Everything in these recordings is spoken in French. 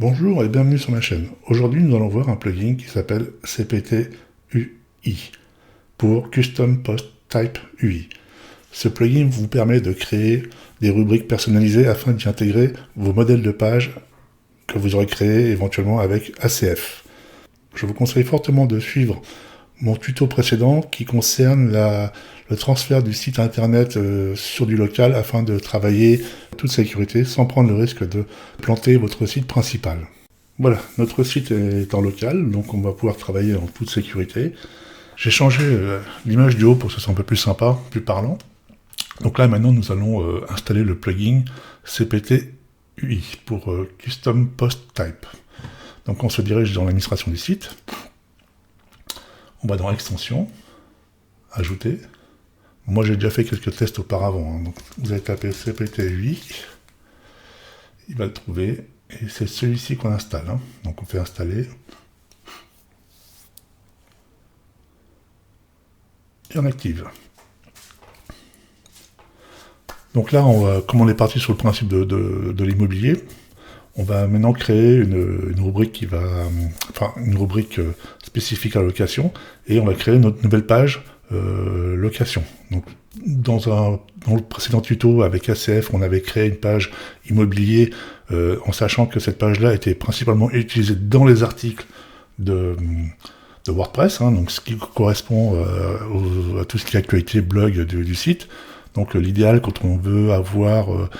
Bonjour et bienvenue sur ma chaîne. Aujourd'hui, nous allons voir un plugin qui s'appelle CPT UI pour Custom Post Type UI. Ce plugin vous permet de créer des rubriques personnalisées afin d'y intégrer vos modèles de page que vous aurez créés éventuellement avec ACF. Je vous conseille fortement de suivre mon tuto précédent qui concerne le transfert du site internet sur du local afin de travailler en toute sécurité sans prendre le risque de planter votre site principal. Voilà, notre site est en local, donc on va pouvoir travailler en toute sécurité. J'ai changé l'image du haut pour que ce soit un peu plus sympa, plus parlant. Donc là maintenant nous allons installer le plugin CPT UI pour Custom Post Type. Donc on se dirige dans l'administration du site. On va dans Extensions, Ajouter. Moi j'ai déjà fait quelques tests auparavant, hein. Donc vous allez taper CPT UI, il va le trouver, et c'est celui-ci qu'on installe, hein. Donc on fait installer, et on active. Donc là, comme on est parti sur le principe de l'immobilier, on va maintenant créer une rubrique une rubrique spécifique à la location, et on va créer notre nouvelle page location. Donc, dans le précédent tuto avec ACF, on avait créé une page immobilier en sachant que cette page-là était principalement utilisée dans les articles de WordPress, hein, donc ce qui correspond à tout ce qui est actualité blog du site. Donc l'idéal quand on veut avoir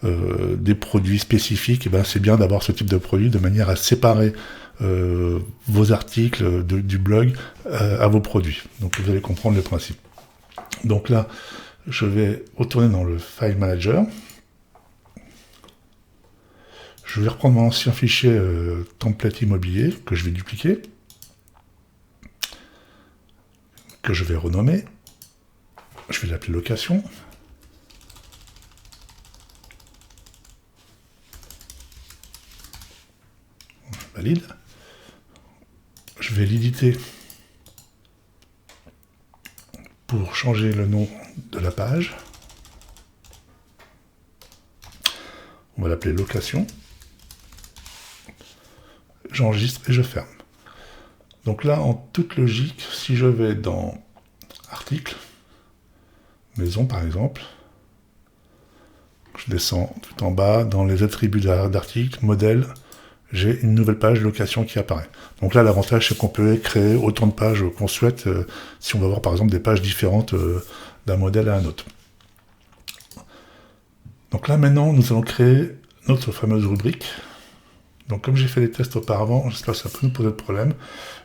des produits spécifiques, c'est bien d'avoir ce type de produit de manière à séparer vos articles du blog à vos produits. Donc vous allez comprendre le principe. Donc là, je vais retourner dans le File Manager. Je vais reprendre mon ancien fichier template immobilier que je vais dupliquer, que je vais renommer. Je vais l'appeler location. Je valide. Je vais l'éditer pour changer le nom de la page. On va l'appeler location. J'enregistre et je ferme. Donc là, en toute logique, si je vais dans article, maison par exemple, je descends tout en bas, dans les attributs d'article, modèle, j'ai une nouvelle page location qui apparaît. Donc là, l'avantage, c'est qu'on peut créer autant de pages qu'on souhaite, si on va avoir par exemple des pages différentes d'un modèle à un autre. Donc là, maintenant, nous allons créer notre fameuse rubrique. Donc comme j'ai fait les tests auparavant, j'espère que ça peut nous poser de problème.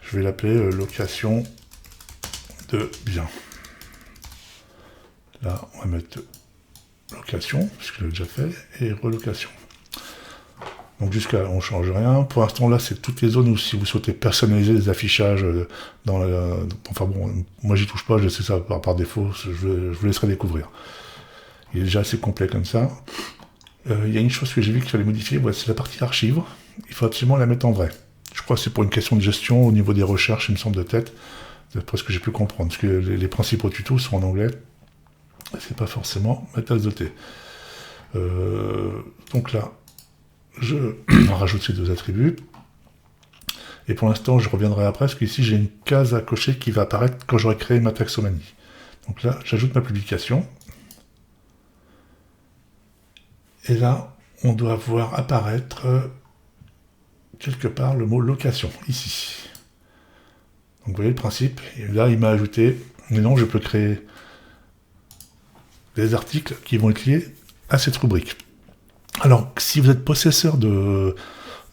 Je vais l'appeler location de biens. Là, on va mettre location, puisque je l'ai déjà fait, et relocation. Donc jusqu'à là, on ne change rien. Pour l'instant, là, c'est toutes les zones où si vous souhaitez personnaliser les affichages enfin bon, moi j'y touche pas, je sais ça par défaut, je vous laisserai découvrir. Il est déjà assez complet comme ça. Il y a une chose que j'ai vu qu'il fallait modifier, c'est la partie archive. Il faut absolument la mettre en vrai. Je crois que c'est pour une question de gestion au niveau des recherches, il me semble de tête, d'après ce que j'ai pu comprendre, parce que les principaux tutos sont en anglais. C'est pas forcément ma tasse de thé. Donc là, je rajoute ces deux attributs. Et pour l'instant, je reviendrai après, parce qu'ici, j'ai une case à cocher qui va apparaître quand j'aurai créé ma taxonomie. Donc là, j'ajoute ma publication. Et là, on doit voir apparaître quelque part le mot location, ici. Donc vous voyez le principe. Et là, il m'a ajouté, maintenant, je peux créer des articles qui vont être liés à cette rubrique. Alors, si vous êtes possesseur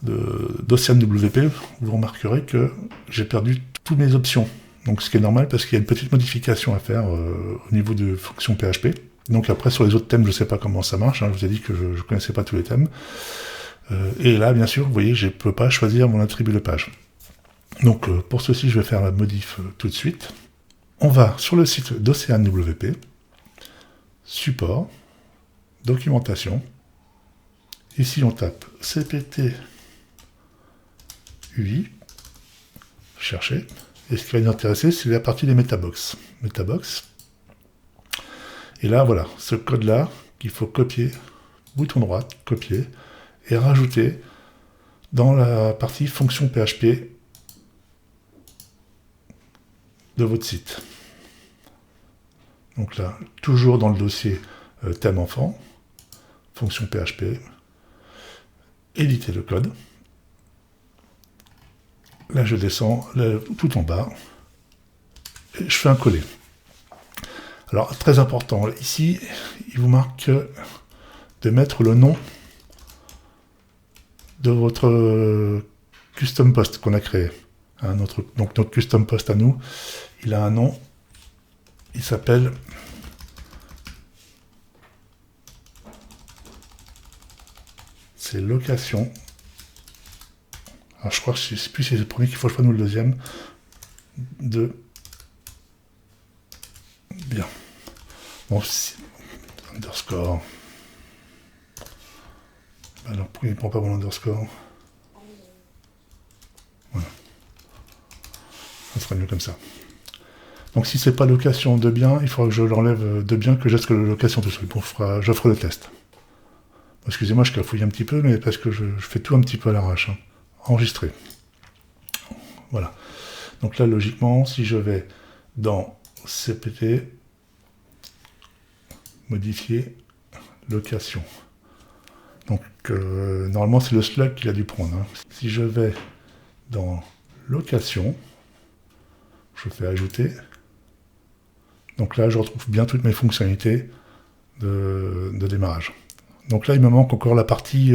d'OceanWP, vous remarquerez que j'ai perdu toutes mes options. Donc, ce qui est normal parce qu'il y a une petite modification à faire au niveau de fonction PHP. Donc après, sur les autres thèmes, je ne sais pas comment ça marche. Hein, je vous ai dit que je ne connaissais pas tous les thèmes. Et là, bien sûr, vous voyez, je ne peux pas choisir mon attribut de page. Donc, pour ceci, je vais faire la modif tout de suite. On va sur le site d'OceanWP, support, documentation. Ici, on tape CPT UI, chercher. Et ce qui va nous intéresser, c'est la partie des MetaBox. MetaBox. Et là, voilà, ce code-là qu'il faut copier, bouton droit, copier, et rajouter dans la partie fonction PHP de votre site. Donc là, toujours dans le dossier thème enfant, fonction PHP, éditer le code. Là, je descends tout en bas et je fais un coller. Alors, très important, ici, il vous marque de mettre le nom de votre custom post qu'on a créé. Donc notre custom post à nous, il a un nom, il s'appelle c'est location. Alors je crois que je sais plus si c'est le premier qu'il faut que je prenne ou le deuxième. De bien. Bon, underscore. Alors pourquoi il ne prend pas mon underscore? Voilà. Ça sera mieux comme ça. Donc si c'est pas location de bien, il faudra que je l'enlève de bien, que j'aille que la location tout seul. Bon, je ferai le test. Excusez-moi, je cafouille un petit peu, mais parce que je fais tout un petit peu à l'arrache. Hein. Enregistrer. Voilà. Donc là, logiquement, si je vais dans CPT, modifier location. Donc normalement, c'est le slug qu'il a dû prendre. Hein. Si je vais dans location, je fais ajouter. Donc là, je retrouve bien toutes mes fonctionnalités de démarrage. Donc là, il me manque encore la partie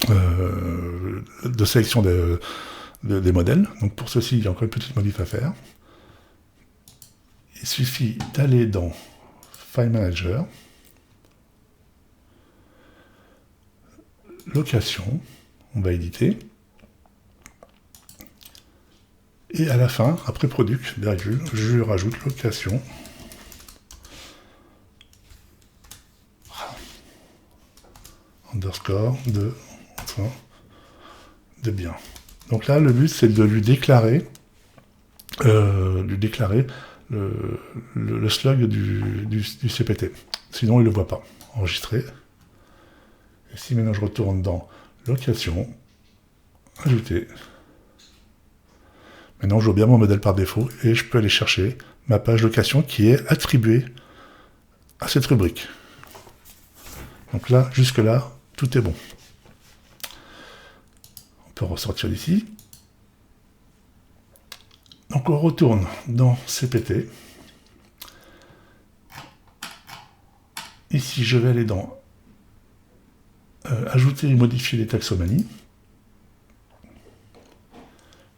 de sélection des modèles. Donc pour ceci, il y a encore une petite modif à faire. Il suffit d'aller dans File Manager, location, on va éditer. Et à la fin, après product, virgule, je rajoute location. Underscore de bien. Donc là, le but, c'est de lui déclarer, le slug du CPT. Sinon, il ne le voit pas. Enregistrer. Et si maintenant je retourne dans location, ajouter. Maintenant, je vois bien mon modèle par défaut et je peux aller chercher ma page location qui est attribuée à cette rubrique. Donc là, jusque-là, tout est bon. On peut ressortir d'ici. Donc on retourne dans CPT. Ici, je vais aller dans ajouter et modifier les taxomanies.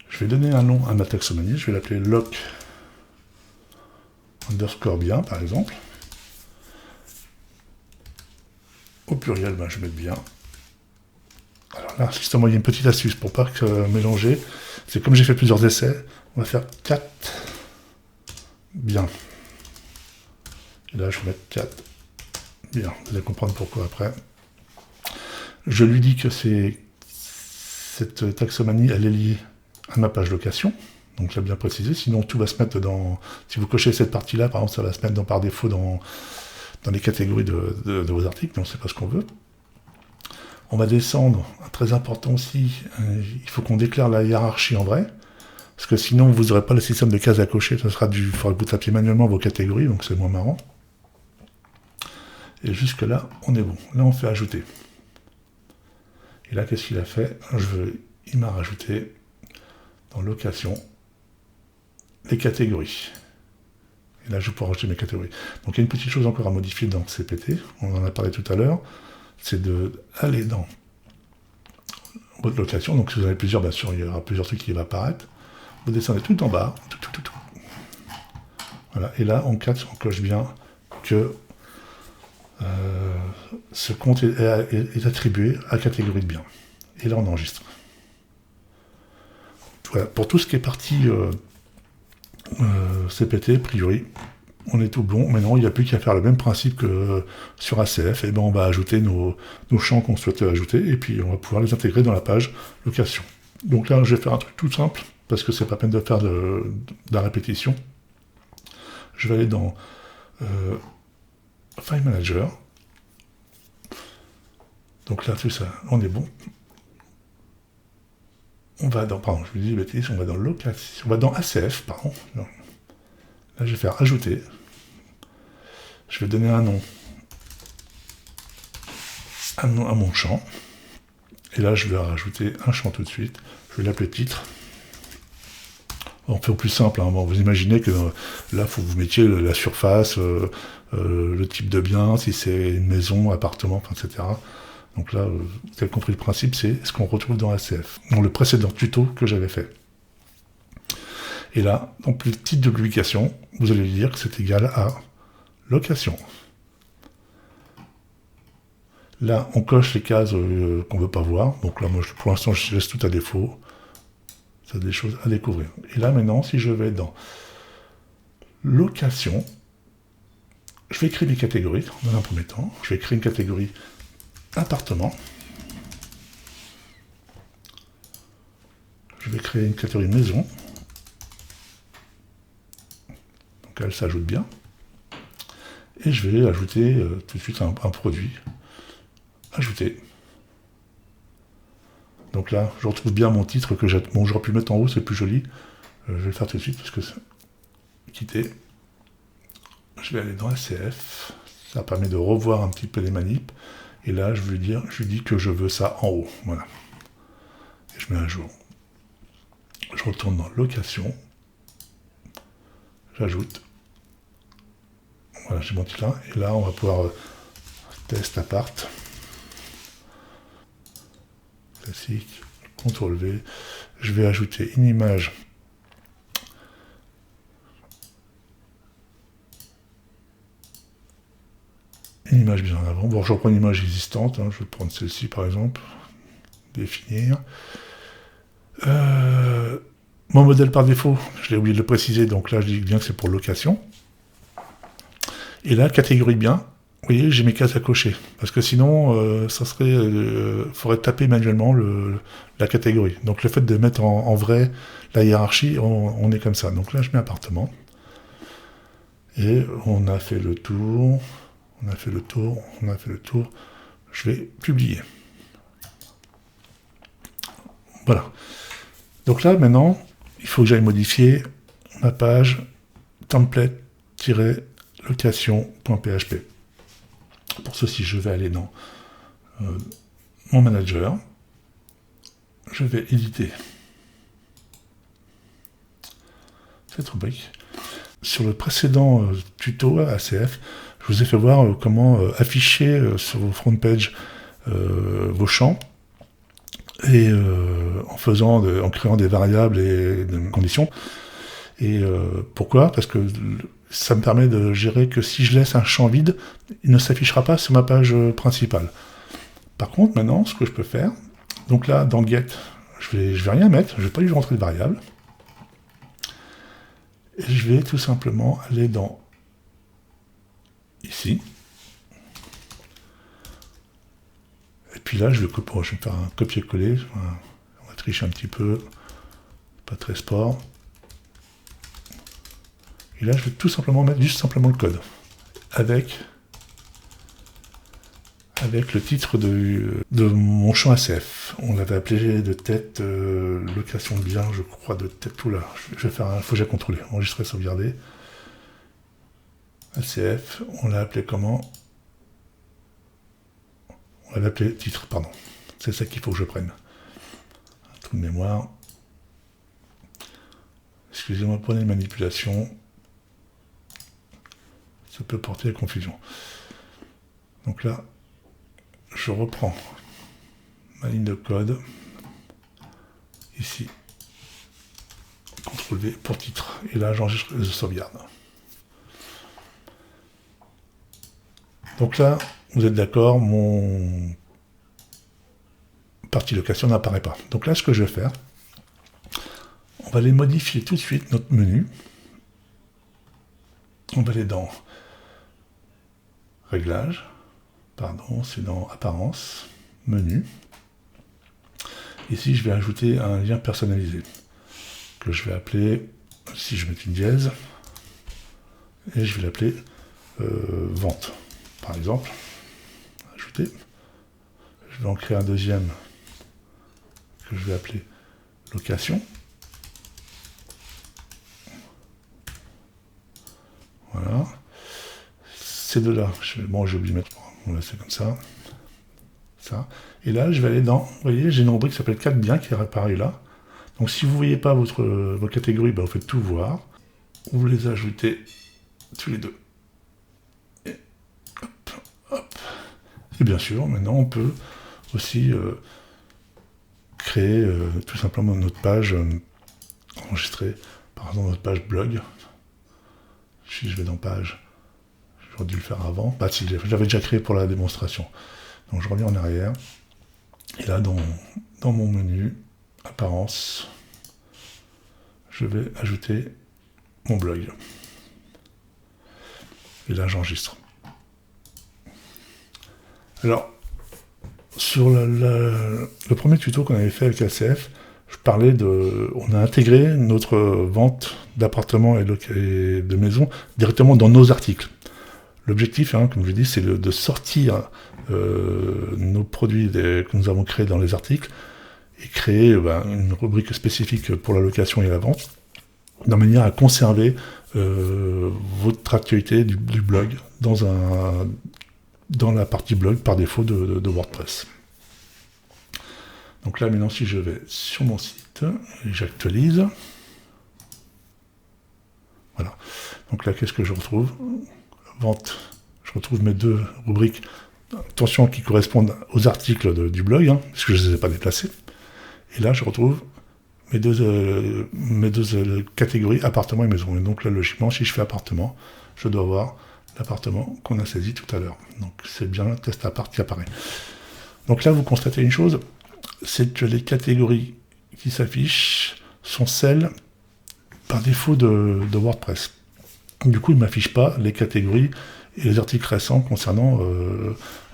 Je vais donner un nom à ma taxonomie. Je vais l'appeler loc underscore bien, par exemple. Au pluriel, ben, je vais mettre bien. Alors là, justement, il y a une petite astuce pour pas mélanger. C'est comme j'ai fait plusieurs essais, on va faire 4 bien. Et là, je vais mettre 4 bien. Vous allez comprendre pourquoi après. Je lui dis que cette taxonomie, elle est liée à ma page location. Donc, j'ai bien précisé. Sinon, tout va se mettre dans... Si vous cochez cette partie-là, par exemple, ça va se mettre par défaut dans les catégories de vos articles. Donc, c'est pas ce qu'on veut. On va descendre. Très important aussi, il faut qu'on déclare la hiérarchie en vrai. Parce que sinon, vous n'aurez pas le système de cases à cocher. Ça sera il faudra que vous tapiez manuellement vos catégories. Donc, c'est moins marrant. Et jusque-là, on est bon. Là, on fait ajouter. Et là, qu'est-ce qu'il a fait? Il m'a rajouté dans location les catégories. Et là, je vais pouvoir rajouter mes catégories. Donc, il y a une petite chose encore à modifier dans CPT. On en a parlé tout à l'heure. C'est d'aller dans votre location. Donc, si vous en avez plusieurs, bien sûr, il y aura plusieurs trucs qui vont apparaître. Vous descendez tout en bas. Tout. Voilà. Et là, on coche bien que ce compte est attribué à catégorie de biens. Et là, on enregistre. Voilà. Pour tout ce qui est partie CPT, a priori, on est tout bon. Maintenant, il n'y a plus qu'à faire le même principe que sur ACF. Et ben, on va ajouter nos champs qu'on souhaite ajouter, et puis on va pouvoir les intégrer dans la page location. Donc là, je vais faire un truc tout simple, parce que c'est pas peine de faire de la répétition. Je vais aller dans File Manager. Donc là, tout ça, on est bon. on va dans, pardon, je vous dis bêtise, on va dans location, on va dans ACF, pardon. Non. Là, je vais faire ajouter. Je vais donner un nom à mon champ. Et là, je vais rajouter un champ tout de suite. Je vais l'appeler titre. On fait au plus simple. Hein. Bon, vous imaginez que là, il faut que vous mettiez la surface, le type de bien, si c'est une maison, appartement, etc. Donc là, vous avez compris le principe, c'est ce qu'on retrouve dans ACF, dans le précédent tuto que j'avais fait. Et là, donc le titre de publication, vous allez lui dire que c'est égal à location. Là, on coche les cases qu'on ne veut pas voir. Donc là, moi, pour l'instant, je laisse tout à défaut. Ça a des choses à découvrir. Et là, maintenant, si je vais dans location, je vais créer des catégories dans un premier temps. Je vais créer une catégorie appartement. Je vais créer une catégorie maison. Donc elle s'ajoute bien. Et je vais ajouter tout de suite un produit. Ajouter. Donc là, je retrouve bien mon titre que j'aurais pu le mettre en haut, c'est plus joli. Je vais le faire tout de suite parce que c'est quitter. Je vais aller dans ACF. Ça permet de revoir un petit peu les manips. Et là, je lui dis que je veux ça en haut. Voilà. Et je mets à jour. Je retourne dans location. J'ajoute. Voilà, j'ai mon titre là. Et là, on va pouvoir test appart. Classique. CTRL V. Je vais ajouter une image. Une image bien en avant. Bon, je reprends une image existante. Hein. Je vais prendre celle-ci par exemple. Définir. Mon modèle par défaut, je l'ai oublié de le préciser, donc là je dis bien que c'est pour location. Et là, catégorie bien, vous voyez, j'ai mes cases à cocher. Parce que sinon, ça serait, faudrait taper manuellement la catégorie. Donc le fait de mettre en vrai la hiérarchie, on est comme ça. Donc là, je mets appartement. Et on a fait le tour. On a fait le tour. On a fait le tour. Je vais publier. Voilà. Donc là, maintenant, il faut que j'aille modifier ma page template-location.php. Pour ceci, je vais aller dans mon manager. Je vais éditer cette rubrique. Sur le précédent tuto ACF, je vous ai fait voir comment afficher sur vos front page vos champs. Et en créant des variables et des conditions. Et pourquoi ? Parce que ça me permet de gérer que si je laisse un champ vide, il ne s'affichera pas sur ma page principale. Par contre, maintenant, ce que je peux faire, donc là, dans Get, je vais rien mettre, je ne vais pas lui rentrer de variable. Et je vais tout simplement aller dans ici. Et puis là, je vais faire un copier-coller. On va tricher un petit peu. Pas très sport. Et là, je vais tout simplement mettre juste simplement le code. Avec le titre de mon champ ACF. On l'avait appelé de tête location de bien, je crois, de tête tout là. Je vais faire un faut que j'ai contrôlé. Enregistrer, sauvegarder. ACF, on l'a appelé comment ? On va l'appeler titre, pardon. C'est ça qu'il faut que je prenne. Un trou de mémoire. Excusez-moi pour les manipulations. Ça peut porter à confusion. Donc là, je reprends ma ligne de code. Ici. CTRL V pour titre. Et là, j'enregistre et je sauvegarde. Donc là, vous êtes d'accord, mon partie location n'apparaît pas. Donc là, ce que je vais faire, on va aller modifier tout de suite notre menu. On va aller dans Réglages, pardon, c'est dans Apparence, Menu. Ici, je vais ajouter un lien personnalisé que je vais appeler, si je mets une dièse, et je vais l'appeler Vente, par exemple. Ajouter. Je vais en créer un deuxième que je vais appeler location. Voilà. Ces deux-là, j'ai oublié de mettre, on va laisser comme ça. Ça. Et là, je vais aller dans, vous voyez, j'ai une rubrique qui s'appelle 4 biens qui est apparue là. Donc si vous ne voyez pas vos catégories, ben, vous faites tout voir. Vous les ajoutez tous les deux. Et hop, hop. Et bien sûr, maintenant on peut aussi créer tout simplement notre page enregistrée, par exemple notre page blog. Si je vais dans page, j'aurais dû le faire avant. Bah si, je l'avais déjà créé pour la démonstration. Donc je reviens en arrière. Et là, dans mon menu, apparence, je vais ajouter mon blog. Et là, j'enregistre. Alors, sur le premier tuto qu'on avait fait avec ACF, je parlais on a intégré notre vente d'appartements et de maisons directement dans nos articles. L'objectif, hein, comme je dis, c'est de sortir nos produits que nous avons créés dans les articles et créer une rubrique spécifique pour la location et la vente, de manière à conserver votre actualité du blog dans la partie blog par défaut de WordPress. Donc là, maintenant, si je vais sur mon site et j'actualise, voilà. Donc là, qu'est-ce que je retrouve? Vente. Je retrouve mes deux rubriques, attention, qui correspondent aux articles du blog, hein, parce que je ne les ai pas déplacés. Et là, je retrouve mes deux catégories, appartement et maison. Et donc là, logiquement, si je fais appartement, je dois avoir l'appartement qu'on a saisi tout à l'heure. Donc c'est bien le test appart qui apparaît. Donc là, vous constatez une chose, c'est que les catégories qui s'affichent sont celles par défaut de WordPress. Du coup, il ne m'affiche pas les catégories et les articles récents concernant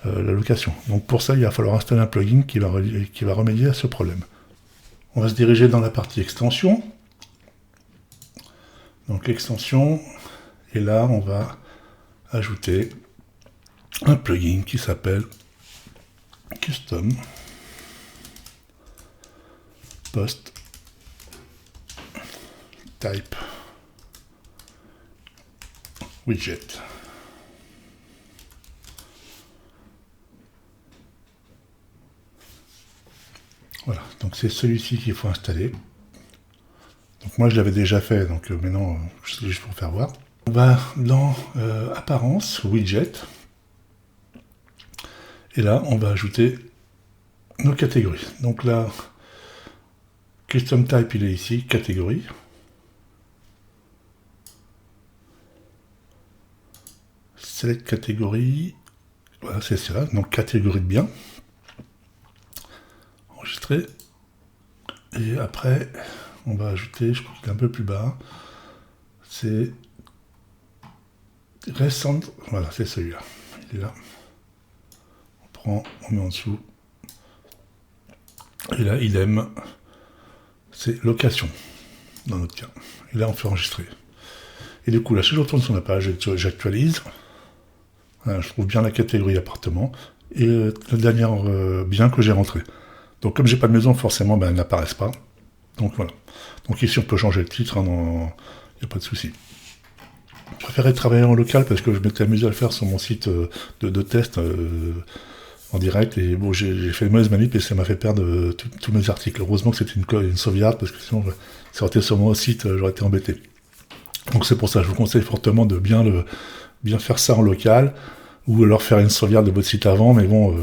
la location. Donc pour ça, il va falloir installer un plugin qui va remédier à ce problème. On va se diriger dans la partie extension. Donc extension, et là, on va ajouter un plugin qui s'appelle Custom Post Type Widget. Voilà, donc c'est celui-ci qu'il faut installer. Donc moi je l'avais déjà fait, donc maintenant c'est juste pour faire voir. On va dans Apparence, Widget. Et là, on va ajouter nos catégories. Donc là, Custom Type, il est ici, catégorie. Select catégorie. Voilà, c'est ça. Donc catégorie de biens. Enregistrer. Et après, on va ajouter, je crois qu'il est un peu plus bas, c'est Recent. Voilà, c'est celui-là. Il est là. On met en dessous. Et là, il aime. C'est location, dans notre cas. Et là, on fait enregistrer. Et du coup, là, si je retourne sur la page, j'actualise. Voilà, je trouve bien la catégorie appartement. Et le dernier bien que j'ai rentré. Donc, comme j'ai pas de maison, forcément, elles n'apparaissent pas. Donc, voilà. Donc, ici, on peut changer le titre. Il n'y a pas de souci. Je préférais travailler en local parce que je m'étais amusé à le faire sur mon site de test en direct. Et bon, j'ai fait une mauvaise manip et ça m'a fait perdre tous mes articles. Heureusement que c'était une sauvegarde parce que sinon, ça aurait été sur mon site, j'aurais été embêté. Donc, c'est pour ça, je vous conseille fortement de bien faire ça en local ou alors faire une sauvegarde de votre site avant. Mais bon,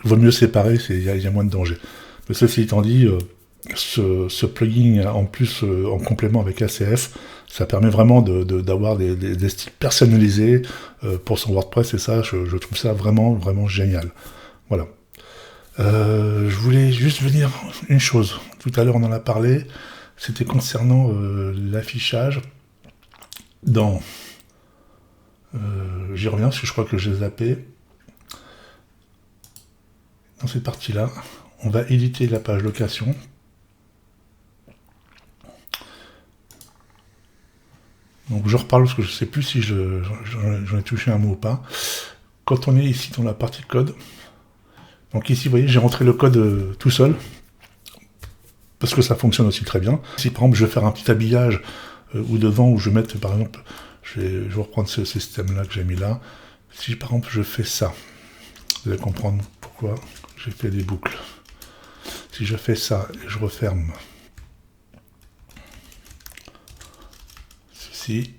vaut mieux séparer, il y a moins de danger. Mais ceci étant dit, ce plugin en plus en complément avec ACF, ça permet vraiment d'avoir des styles personnalisés pour son WordPress et ça, je trouve ça vraiment, vraiment génial. Voilà. Je voulais juste venir une chose. Tout à l'heure, on en a parlé. C'était concernant l'affichage dans... J'y reviens parce que je crois que j'ai zappé. Dans cette partie-là, on va éditer la page location. Donc je reparle parce que je ne sais plus si j'en ai touché un mot ou pas. Quand on est ici dans la partie code, donc ici vous voyez j'ai rentré le code tout seul. parce que ça fonctionne aussi très bien. Si par exemple je vais faire un petit habillage ou devant, où je vais mettre par exemple, je vais reprendre ce système-là que j'ai mis là. Si par exemple je fais ça, vous allez comprendre pourquoi j'ai fait des boucles. Si je fais ça et je referme ceci,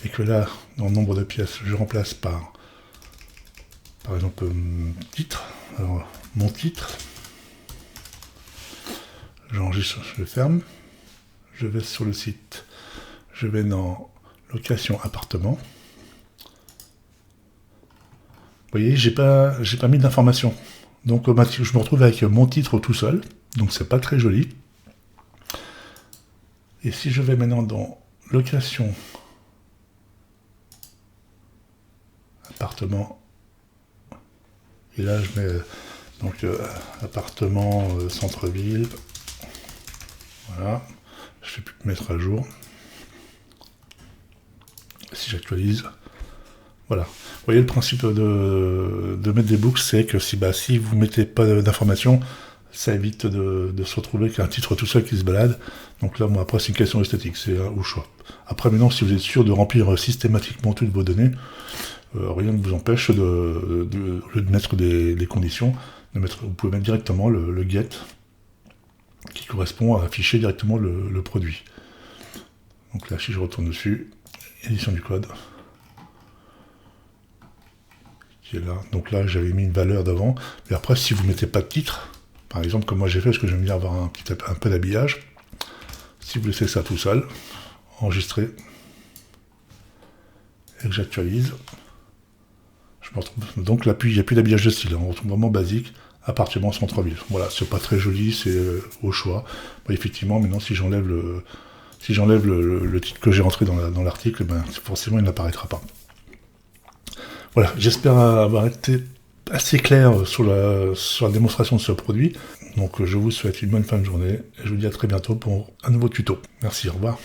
et que là, dans le nombre de pièces, je remplace par exemple titre, alors mon titre, j'enregistre, je ferme, je vais sur le site, je vais dans location appartement. Vous voyez, j'ai pas mis d'informations. Donc je me retrouve avec mon titre tout seul, donc c'est pas très joli. Et si je vais maintenant dans location appartement, et là je mets donc appartement centre-ville, voilà, je vais plus mettre à jour. Si j'actualise, voilà. Vous voyez le principe de mettre des boucles, c'est que si vous mettez pas d'informations, ça évite de se retrouver qu'un titre tout seul qui se balade. Donc là, après, c'est une question esthétique, c'est au choix. Après, maintenant, si vous êtes sûr de remplir systématiquement toutes vos données, rien ne vous empêche de mettre des conditions. Vous pouvez mettre directement le get qui correspond à afficher directement le produit. Donc là, si je retourne dessus, édition du code, qui est là. Donc là, j'avais mis une valeur d'avant. Mais après, si vous ne mettez pas de titre, par exemple, comme moi j'ai fait, parce que j'aime bien avoir un peu d'habillage, si vous laissez ça tout seul, enregistrer, et que j'actualise, je me retrouve. Donc là, il n'y a plus d'habillage de style, on retrouve vraiment basique, appartement centre-ville. Voilà, c'est pas très joli, c'est au choix. Bah, effectivement, maintenant, si j'enlève le titre que j'ai rentré dans l'article, ben, forcément, il n'apparaîtra pas. Voilà, j'espère avoir été assez clair sur la démonstration de ce produit. Donc je vous souhaite une bonne fin de journée et je vous dis à très bientôt pour un nouveau tuto. Merci, au revoir.